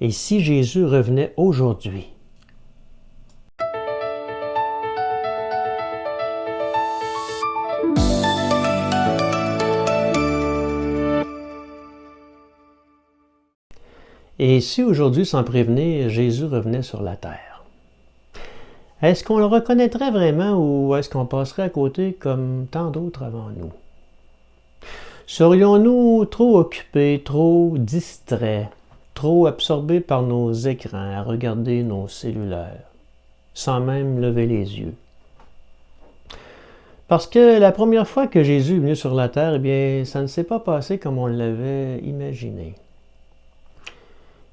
Et si Jésus revenait aujourd'hui? Et si aujourd'hui, sans prévenir, Jésus revenait sur la terre? Est-ce qu'on le reconnaîtrait vraiment ou est-ce qu'on passerait à côté comme tant d'autres avant nous? Serions-nous trop occupés, trop distraits, trop absorbés par nos écrans à regarder nos cellulaires, sans même lever les yeux? Parce que la première fois que Jésus est venu sur la terre, eh bien, ça ne s'est pas passé comme on l'avait imaginé.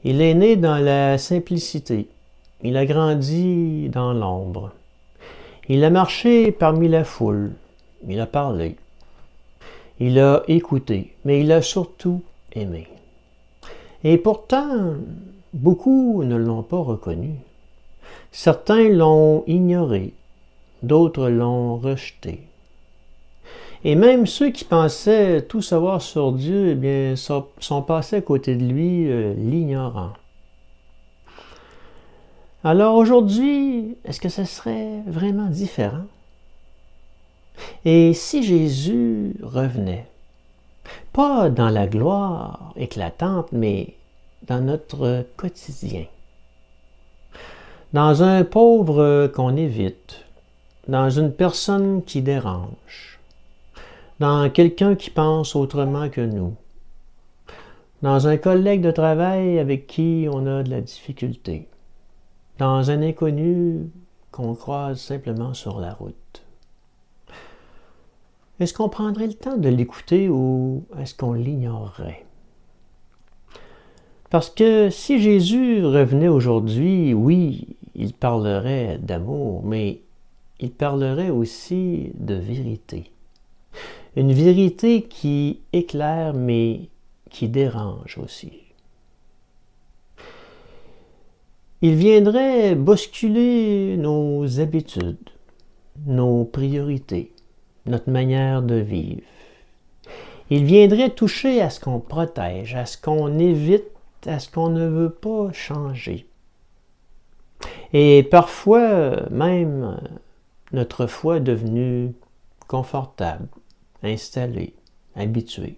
Il est né dans la simplicité. Il a grandi dans l'ombre. Il a marché parmi la foule. Il a parlé. Il a écouté, mais il a surtout aimé. Et pourtant, beaucoup ne l'ont pas reconnu. Certains l'ont ignoré, d'autres l'ont rejeté. Et même ceux qui pensaient tout savoir sur Dieu, eh bien, sont passés à côté de lui, l'ignorant. Alors aujourd'hui, est-ce que ce serait vraiment différent? Et si Jésus revenait, pas dans la gloire éclatante, mais dans notre quotidien, dans un pauvre qu'on évite, dans une personne qui dérange, dans quelqu'un qui pense autrement que nous, dans un collègue de travail avec qui on a de la difficulté, dans un inconnu qu'on croise simplement sur la route. Est-ce qu'on prendrait le temps de l'écouter ou est-ce qu'on l'ignorerait? Parce que si Jésus revenait aujourd'hui, oui, il parlerait d'amour, mais il parlerait aussi de vérité. Une vérité qui éclaire, mais qui dérange aussi. Il viendrait bousculer nos habitudes, nos priorités, notre manière de vivre. Il viendrait toucher à ce qu'on protège, à ce qu'on évite, à ce qu'on ne veut pas changer. Et parfois, même, notre foi est devenue confortable, installée, habituée.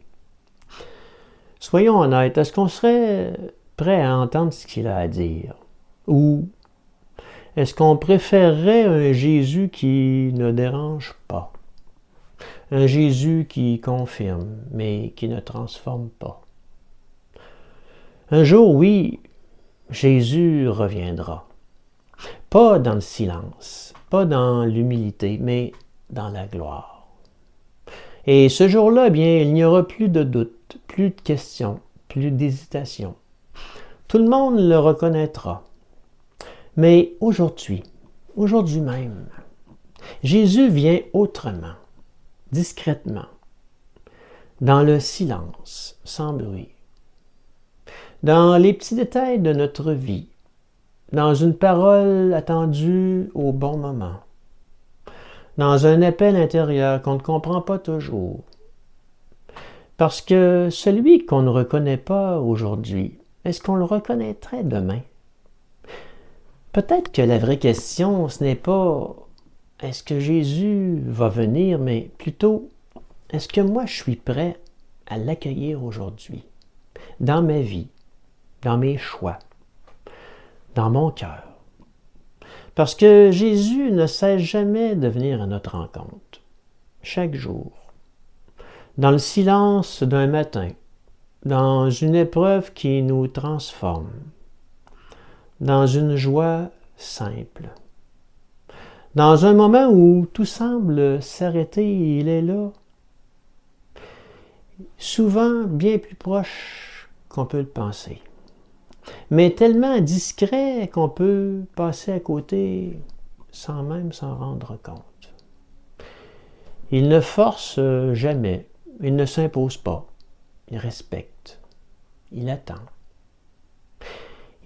Soyons honnêtes, est-ce qu'on serait prêt à entendre ce qu'il a à dire? Ou est-ce qu'on préférerait un Jésus qui ne dérange pas? Un Jésus qui confirme, mais qui ne transforme pas. Un jour, oui, Jésus reviendra. Pas dans le silence, pas dans l'humilité, mais dans la gloire. Et ce jour-là, bien, il n'y aura plus de doute, plus de questions, plus d'hésitation. Tout le monde le reconnaîtra. Mais aujourd'hui même, Jésus vient autrement, discrètement, dans le silence, sans bruit, dans les petits détails de notre vie, dans une parole attendue au bon moment, dans un appel intérieur qu'on ne comprend pas toujours. Parce que celui qu'on ne reconnaît pas aujourd'hui, est-ce qu'on le reconnaîtrait demain? Peut-être que la vraie question, ce n'est pas « est-ce que Jésus va venir ?» mais plutôt « est-ce que moi je suis prêt à l'accueillir aujourd'hui, dans ma vie, dans mes choix, dans mon cœur? » Parce que Jésus ne cesse jamais de venir à notre rencontre, chaque jour, dans le silence d'un matin, dans une épreuve qui nous transforme, dans une joie simple. Dans un moment où tout semble s'arrêter, il est là. Souvent bien plus proche qu'on peut le penser. Mais tellement discret qu'on peut passer à côté sans même s'en rendre compte. Il ne force jamais, il ne s'impose pas, il respecte, il attend.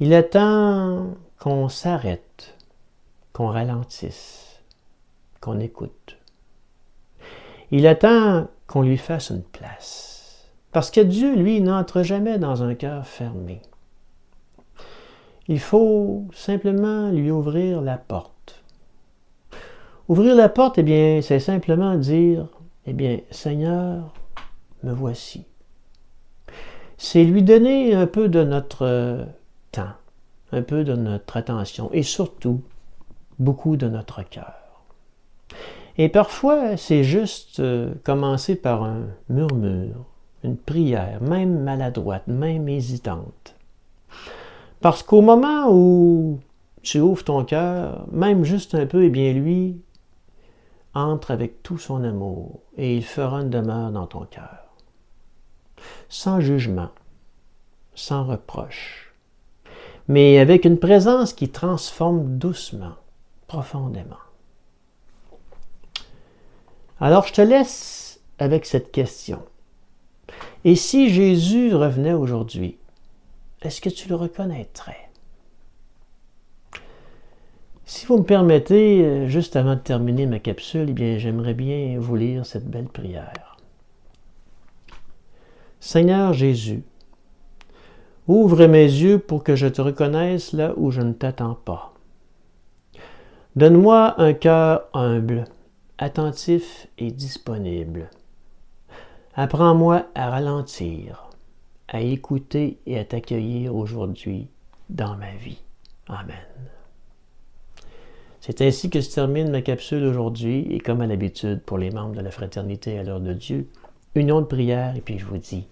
Il attend qu'on s'arrête, qu'on ralentisse, qu'on écoute. Il attend qu'on lui fasse une place. Parce que Dieu, lui, n'entre jamais dans un cœur fermé. il faut simplement lui ouvrir la porte. Ouvrir la porte, eh bien, c'est simplement dire, eh bien, Seigneur, me voici. C'est lui donner un peu de notre temps, un peu de notre attention et surtout beaucoup de notre cœur. Et parfois, c'est juste commencer par un murmure, une prière, même maladroite, même hésitante. Parce qu'au moment où tu ouvres ton cœur, même juste un peu, eh bien lui entre avec tout son amour et il fera une demeure dans ton cœur. Sans jugement, sans reproche, mais avec une présence qui transforme doucement, profondément. Alors je te laisse avec cette question. Et si Jésus revenait aujourd'hui, est-ce que tu le reconnaîtrais? Si vous me permettez, juste avant de terminer ma capsule, eh bien, j'aimerais bien vous lire cette belle prière. Seigneur Jésus, ouvre mes yeux pour que je te reconnaisse là où je ne t'attends pas. Donne-moi un cœur humble, attentif et disponible. Apprends-moi à ralentir, à écouter et à t'accueillir aujourd'hui dans ma vie. Amen. C'est ainsi que se termine ma capsule aujourd'hui et comme à l'habitude pour les membres de la Fraternité à l'heure de Dieu, union de prière et puis je vous dis